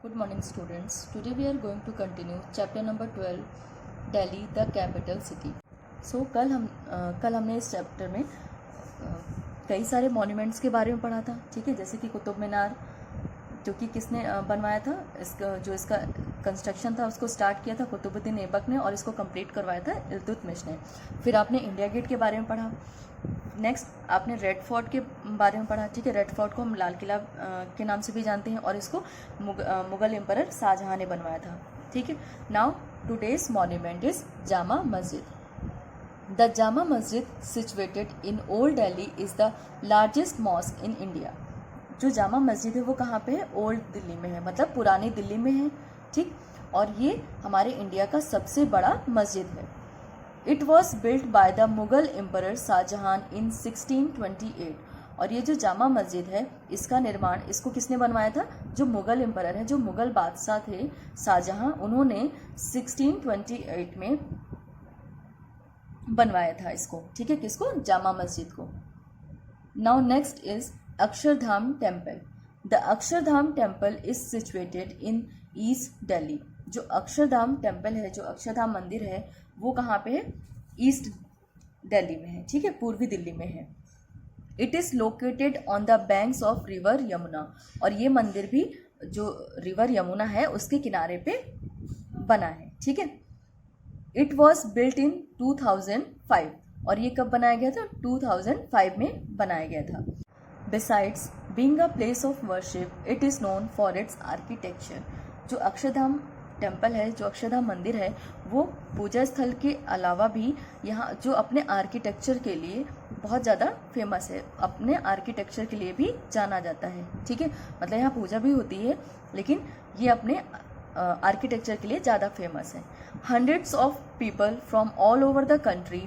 Good morning students. Today we are going to continue chapter number 12 Delhi the capital city. So कल हमने इस chapter में कई सारे मॉन्यूमेंट्स के बारे में पढ़ा था, ठीक है। जैसे कि कुतुब मीनार जो कि किसने बनवाया था, इसका कंस्ट्रक्शन था उसको स्टार्ट किया था कुतुबुद्दीन ऐबक ने और इसको कंप्लीट करवाया था इल्तुतमिश ने। फिर आपने इंडिया गेट के बारे में पढ़ा। नेक्स्ट आपने रेड फोर्ट के बारे में पढ़ा, ठीक है। रेड फोर्ट को हम लाल किला के नाम से भी जानते हैं और इसको मुगल एम्परर शाहजहां ने बनवाया था, ठीक है। Now today's monument is Jama Masjid. The Jama Masjid situated in old Delhi is the largest mosque in India. जो जामा मस्जिद है वो कहाँ पे है? ओल्ड दिल्ली में है, मतलब पुरानी दिल्ली में है, ठीक। और ये हमारे इंडिया का सबसे बड़ा मस्जिद है। It was built by the Mughal emperor Shahjahan in 1628। और ये जो जामा मस्जिद है इसका निर्माण इसको किसने बनवाया था? जो मुगल एम्परर है, जो मुगल बादशाह थे शाहजहां, उन्होंने 1628 में बनवाया था इसको, ठीक है। किसको? जामा मस्जिद को। Now next is Akshardham temple. The Akshardham temple is situated in east Delhi. जो अक्षरधाम टेम्पल है, जो अक्षरधाम मंदिर है, वो कहाँ पे है? ईस्ट दिल्ली में है, ठीक है, पूर्वी दिल्ली में है। It is located on the banks of river Yamuna. और ये मंदिर भी जो रिवर यमुना है उसके किनारे पे बना है, ठीक है। It was built in 2005। और ये कब बनाया गया था? 2005 में बनाया गया था। Besides being a place of worship, it is known for its architecture. जो अक्षरधाम टेम्पल है, जो अक्षरधाम मंदिर है, वो पूजा स्थल के अलावा भी यहाँ जो अपने आर्किटेक्चर के लिए बहुत ज़्यादा फेमस है, अपने आर्किटेक्चर के लिए भी जाना जाता है, ठीक है। मतलब यहाँ पूजा भी होती है लेकिन ये अपने आर्किटेक्चर के लिए ज़्यादा फेमस है। Hundreds of people from all over the country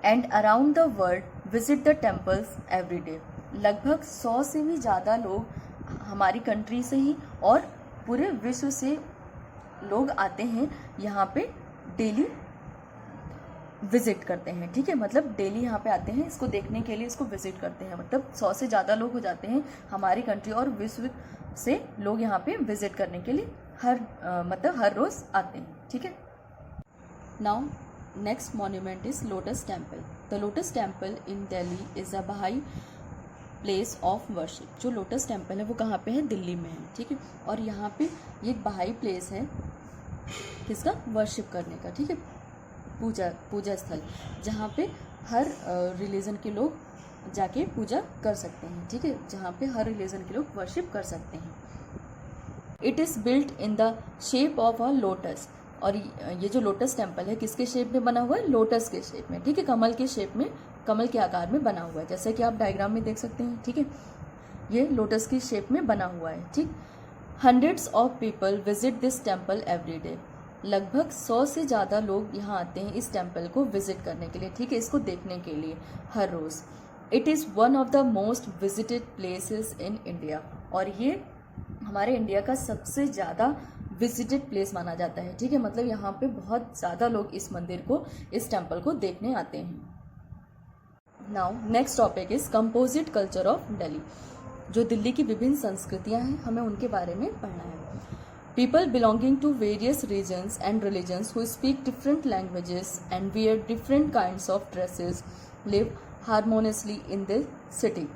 and around the world visit the temples every day. लगभग 100 से भी ज़्यादा लोग हमारी कंट्री से ही और पूरे विश्व से लोग आते हैं यहाँ पे, डेली विजिट करते हैं, ठीक है। मतलब डेली यहाँ पे आते हैं इसको देखने के लिए, इसको विजिट करते हैं। मतलब 100 से ज़्यादा लोग हो जाते हैं हमारी कंट्री और विश्व से लोग यहाँ पे विजिट करने के लिए हर रोज़ आते हैं, ठीक है। Now next monument is lotus temple. The lotus temple in Delhi is a बहाई प्लेस ऑफ वर्शिप। जो लोटस टेम्पल है वो कहाँ पे है? दिल्ली में है, ठीक है। और यहाँ पे ये एक बहाई प्लेस है किसका? वर्शिप करने का, ठीक है। पूजा स्थल जहाँ पे हर रिलीजन के लोग जाके पूजा कर सकते हैं, ठीक है। जहाँ पे हर रिलीजन के लोग वर्शिप कर सकते हैं। It is built in the shape of a lotus. और ये जो लोटस टेम्पल है किसके शेप में बना हुआ है? लोटस के शेप में, ठीक है। कमल के शेप में, कमल के आकार में बना हुआ है, जैसे कि आप डायग्राम में देख सकते हैं, ठीक है। ये लोटस की शेप में बना हुआ है, ठीक। Hundreds of people visit this temple every day. लगभग 100 से ज़्यादा लोग यहाँ आते हैं इस टेम्पल को विजिट करने के लिए, ठीक है, इसको देखने के लिए हर रोज़। It is one of the most visited places in India. और ये हमारे इंडिया का सबसे ज़्यादा विजिटेड प्लेस माना जाता है, ठीक है। मतलब यहाँ पे बहुत ज़्यादा लोग इस मंदिर को, इस टेम्पल को देखने आते हैं। Now next topic is composite culture of Delhi. जो दिल्ली की विभिन्न संस्कृतियाँ हैं, हमें उनके बारे में पढ़ना है। People belonging to various regions and religions who speak different languages and wear different kinds of dresses live harmoniously in this city.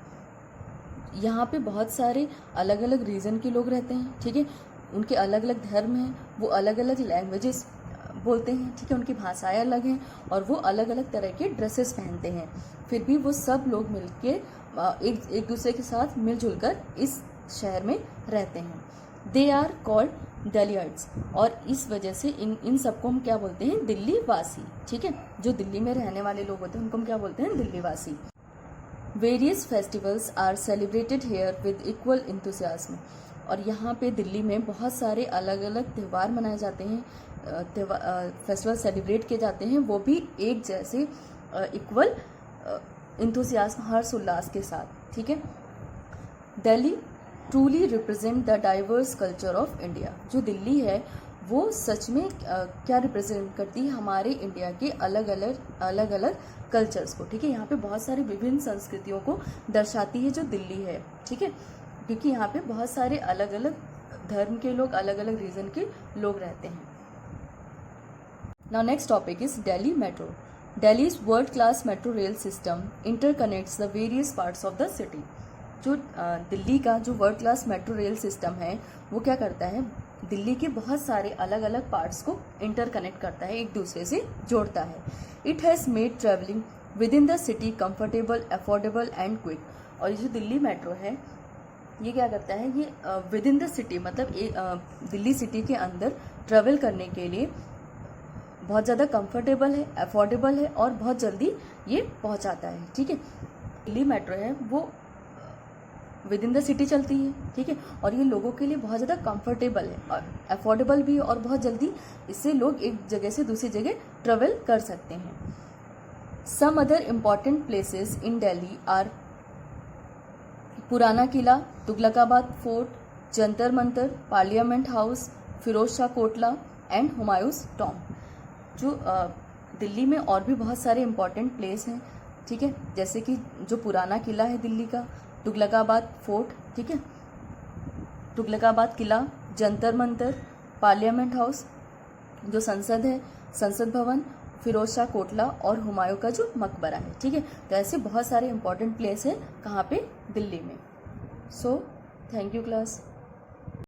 यहाँ पे बहुत सारे अलग अलग रीजन के लोग रहते हैं, ठीक है। उनके अलग अलग धर्म हैं, वो अलग अलग लैंग्वेजेस बोलते हैं, ठीक है। उनकी भाषाएं अलग हैं और वो अलग अलग तरह के ड्रेसेस पहनते हैं। फिर भी वो सब लोग मिलके एक दूसरे के साथ मिलजुल कर इस शहर में रहते हैं। They are called Delhiites. और इस वजह से इन सबको हम क्या बोलते हैं? दिल्ली वासी, ठीक है। जो दिल्ली में रहने वाले लोग होते हैं उनको हम क्या बोलते हैं? दिल्ली वासी। Various festivals are celebrated here with equal enthusiasm. और यहाँ पे दिल्ली में बहुत सारे अलग अलग त्यौहार मनाए जाते हैं, फेस्टिवल सेलिब्रेट किए जाते हैं, वो भी एक जैसे इक्वल इंथुसियाज्म, हर्ष उल्लास के साथ, ठीक है। Delhi truly represent the diverse culture of India. जो दिल्ली है वो सच में क्या रिप्रेजेंट करती है? हमारे इंडिया के अलग अलग कल्चर्स को, ठीक है। यहाँ पे बहुत सारी विभिन्न संस्कृतियों को दर्शाती है जो दिल्ली है, ठीक है। क्योंकि यहाँ पे बहुत सारे अलग अलग धर्म के लोग, अलग अलग रीजन के लोग रहते हैं। Now next topic is Delhi metro. Delhi's world class metro rail system interconnects the various parts of the city. जो दिल्ली का जो world class metro rail system है वो क्या करता है, दिल्ली के बहुत सारे अलग अलग पार्ट्स को इंटरकनेक्ट करता है, एक दूसरे से जोड़ता है। It has made travelling with in the city comfortable, affordable and quick. और ये जो दिल्ली मेट्रो है ये क्या करता है, ये विद इन द सिटी मतलब दिल्ली सिटी के अंदर ट्रेवल करने के लिए बहुत ज़्यादा कंफर्टेबल है, अफोर्डेबल है और बहुत जल्दी ये पहुंचाता है। ठीक है, दिल्ली मेट्रो है वो विद इन द सिटी चलती है, ठीक है, और ये लोगों के लिए बहुत ज़्यादा कंफर्टेबल है और अफोर्डेबल भी है और बहुत जल्दी इससे लोग एक जगह से दूसरी जगह ट्रेवल कर सकते हैं। Some other important places in Delhi are Purana Qila, Tughlakabad fort, Jantar Mantar, parliament house, Firoz Shah Kotla and Humayun's tomb. जो दिल्ली में और भी बहुत सारे इम्पॉर्टेंट प्लेस हैं, ठीक है, जैसे कि जो पुराना किला है दिल्ली का, तुगलकाबाद फोर्ट, ठीक है, तुगलकाबाद किला, जंतर मंतर, पार्लियामेंट हाउस, जो संसद है, संसद भवन, फिरोज शाह कोटला और हुमायूं का जो मकबरा है। ठीक है, तो ऐसे बहुत सारे इंपॉर्टेंट प्लेस है कहाँ पे, दिल्ली में। So thank you class.